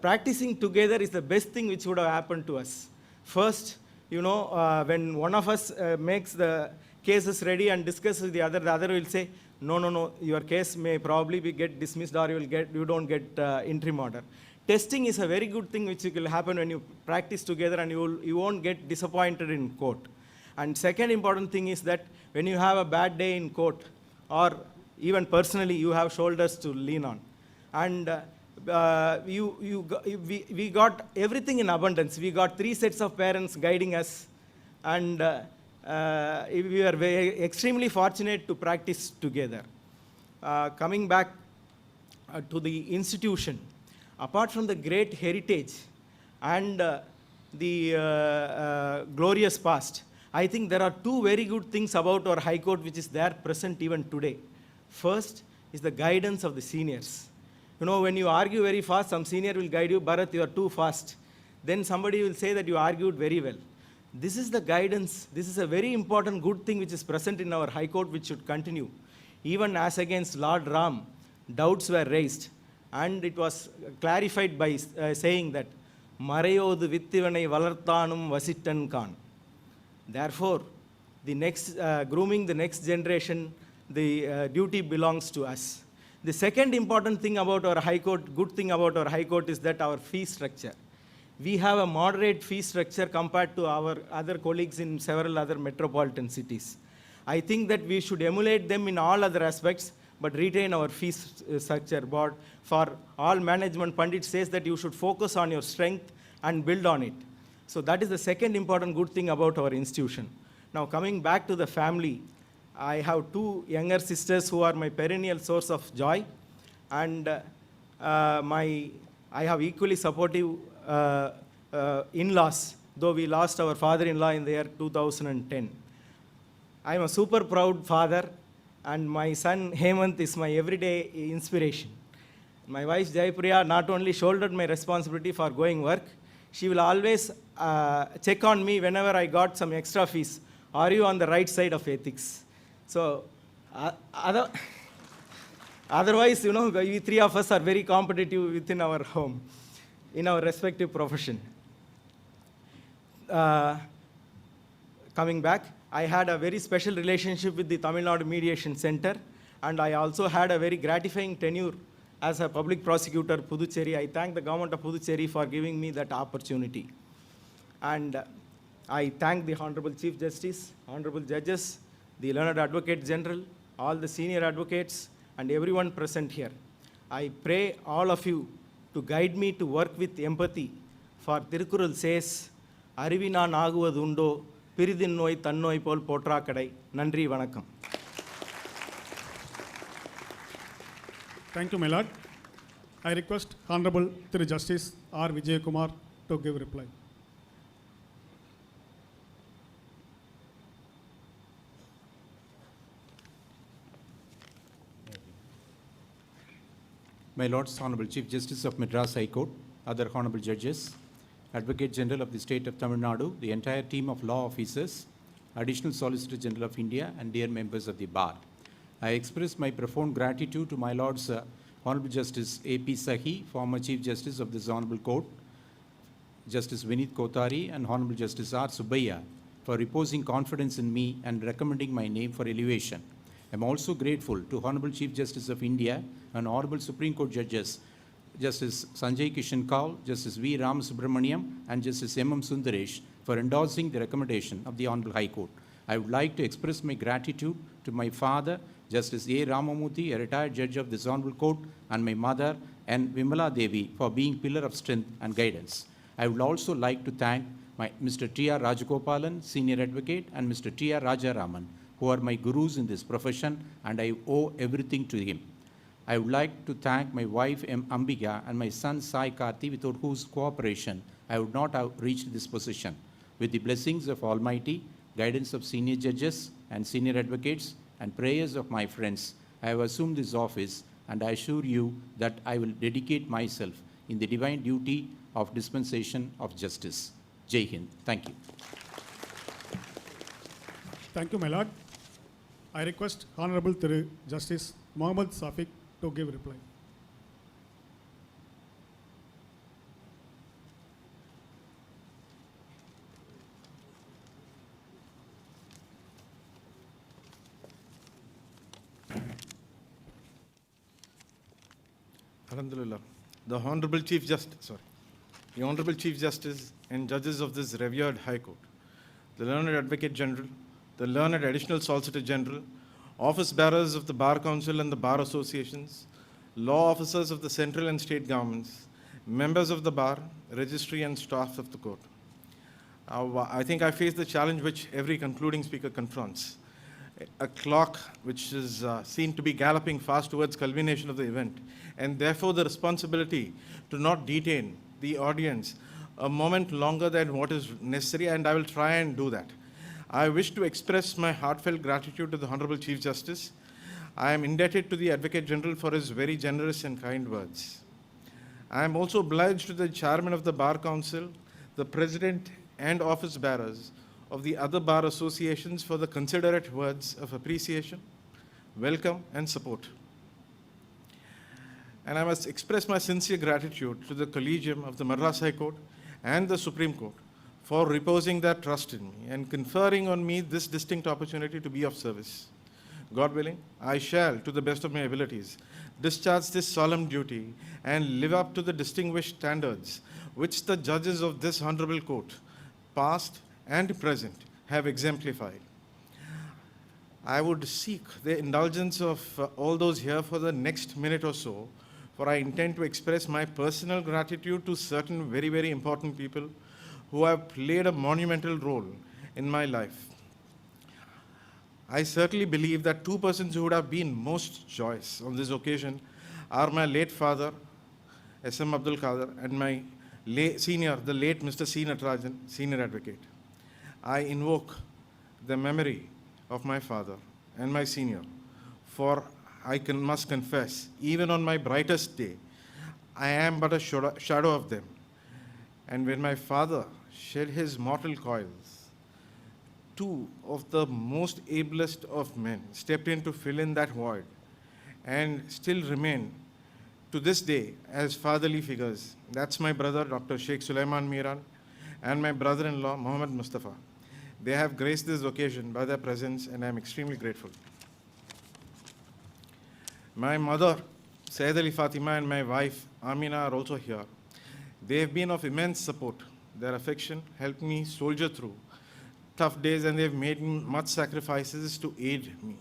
Practicing together is the best thing which would have happened to us. First, when one of us makes the cases ready and discusses with the other will say, no, your case may probably get dismissed, or you don't get interim order. Testing is a very good thing which will happen when you practice together, and you won't get disappointed in court. And second important thing is that when you have a bad day in court, or even personally, you have shoulders to lean on. And we got everything in abundance. We got 3 sets of parents guiding us, and we were extremely fortunate to practice together. Coming back to the institution, apart from the great heritage and the glorious past, I think there are 2 very good things about our High Court which is there present even today. First is the guidance of the seniors. When you argue very fast, some senior will guide you, Bharat, you are too fast. Then somebody will say that you argued very well. This is the guidance. This is a very important good thing which is present in our High Court, which should continue. Even as against Lord Ram, doubts were raised, and it was clarified by saying that Marayodu Vittivanai Valarthanum Vasittan Khan. Therefore, the next grooming the next generation, the duty belongs to us. The second important thing about our High Court, good thing about our High Court, is that our fee structure. We have a moderate fee structure compared to our other colleagues in several other metropolitan cities. I think that we should emulate them in all other aspects, but retain our fee structure. Board for all management, Pandit says that you should focus on your strength and build on it. So that is the second important good thing about our institution. Now coming back to the family, I have 2 younger sisters who are my perennial source of joy, and I have equally supportive in-laws, though we lost our father-in-law in the year 2010. I am a super proud father, and my son Hemant is my everyday inspiration. My wife Jaipriya not only shouldered my responsibility for going work, she will always check on me whenever I got some extra fees. Are you on the right side of ethics? So, otherwise, we 3 of us are very competitive within our home, in our respective profession. Coming back, I had a very special relationship with the Tamil Nadu Mediation Center, and I also had a very gratifying tenure as a public prosecutor, Puducherry. I thank the government of Puducherry for giving me that opportunity. And I thank the Honorable Chief Justice, Honorable Judges, the Learned Advocate General, all the senior advocates, and everyone present here. I pray all of you to guide me to work with empathy, for Tirukkural says, Arivinaan Aguvadundo, Piridin Noi Tannoi Pol Potra Kadai, Nandri Vanakkam. Thank you, my lord. I request Honorable Thiru Justice R. Vijay Kumar to give reply. My Lords, Honorable Chief Justice of Madras High Court, other Honorable Judges, Advocate General of the State of Tamil Nadu, the entire team of law officers, Additional Solicitor General of India, and dear members of the Bar. I express my profound gratitude to my Lords, Honorable Justice A.P. Sahi, former Chief Justice of this Honorable Court, Justice Vinit Kothari, and Honorable Justice R. Subbaiah for reposing confidence in me and recommending my name for elevation. I am also grateful to Honorable Chief Justice of India and Honorable Supreme Court Judges, Justice Sanjay Kishan Kaul, Justice V. Ram Subramaniam, and Justice M. M. Sundaresh for endorsing the recommendation of the Honorable High Court. I would like to express my gratitude to my father, Justice A. Ramamurthy, a retired judge of this Honorable Court, and my mother, and Vimala Devi, for being pillar of strength and guidance. I would also like to thank Mr. T.R. Rajagopalan, Senior Advocate, and Mr. T.R. Rajaraman who are my gurus in this profession, and I owe everything to him. I would like to thank my wife M. Ambika and my son Sai Karthi, without whose cooperation I would not have reached this position. With the blessings of Almighty, guidance of senior judges and senior advocates, and prayers of my friends, I have assumed this office, and I assure you that I will dedicate myself in the divine duty of dispensation of justice. Jai Hind. Thank you. Thank you, my lord. I request Honorable Thiru Justice Mohammed Safiq to give reply. Alhamdulillah. The Honorable Chief Justice and judges of this revered High Court, the Learned Advocate General, the Learned Additional Solicitor General, office bearers of the Bar Council and the Bar Associations, law officers of the central and state governments, members of the Bar, registry and staff of the court. I think I face the challenge which every concluding speaker confronts. A clock which is seen to be galloping fast towards culmination of the event, and therefore the responsibility to not detain the audience a moment longer than what is necessary, and I will try and do that. I wish to express my heartfelt gratitude to the Honorable Chief Justice. I am indebted to the Advocate General for his very generous and kind words. I am also obliged to the Chairman of the Bar Council, the President and office bearers of the other bar associations for the considerate words of appreciation, welcome and support. And I must express my sincere gratitude to the Collegium of the Madras High Court and the Supreme Court for reposing their trust in me and conferring on me this distinct opportunity to be of service. God willing, I shall, to the best of my abilities, discharge this solemn duty and live up to the distinguished standards which the judges of this honorable court, past and present, have exemplified. I would seek the indulgence of all those here for the next minute or so, for I intend to express my personal gratitude to certain very, very important people who have played a monumental role in my life. I certainly believe that two persons who would have been most joyous on this occasion are my late father, S.M. Abdul Qadir, and my the late Mr. C. Natarajan, senior advocate. I invoke the memory of my father and my senior, for I must confess, even on my brightest day, I am but a shadow of them. And when my father shed his mortal coils, two of the most ablest of men stepped in to fill in that void and still remain to this day as fatherly figures. That's my brother, Dr. Sheikh Sulaiman Miran, and my brother-in-law, Muhammad Mustafa. They have graced this occasion by their presence, and I am extremely grateful. My mother, Sayyid Ali Fatima, and my wife, Amina, are also here. They have been of immense support. Their affection helped me soldier through tough days, and they have made much sacrifices to aid me.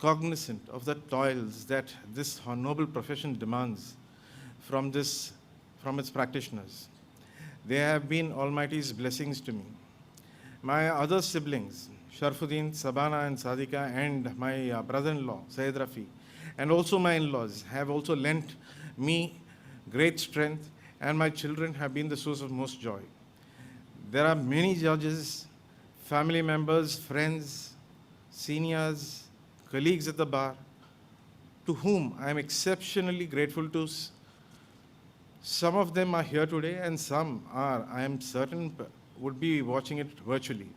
Cognizant of the toils that this noble profession demands from its practitioners, they have been Almighty's blessings to me. My other siblings, Sharfuddin, Sabana, and Sadika, and my brother-in-law, Sayyid Rafi, and also my in-laws have also lent me great strength, and my children have been the source of most joy. There are many judges, family members, friends, seniors, colleagues at the bar, to whom I am exceptionally grateful to. Some of them are here today, and some are, I am certain, would be watching it virtually.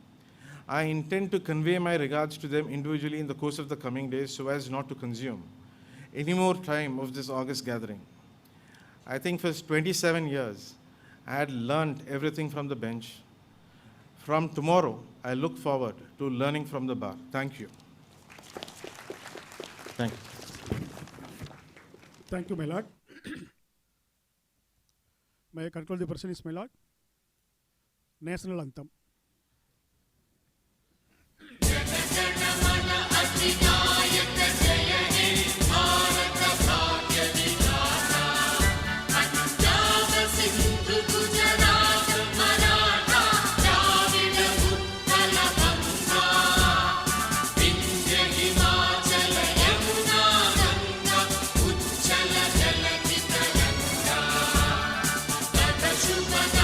I intend to convey my regards to them individually in the course of the coming days so as not to consume any more time of this august gathering. I think for 27 years, I had learned everything from the bench. From tomorrow, I look forward to learning from the bar. Thank you. Thank you. Thank you, my lord. May I conclude the proceedings, my lord? National Anthem. Super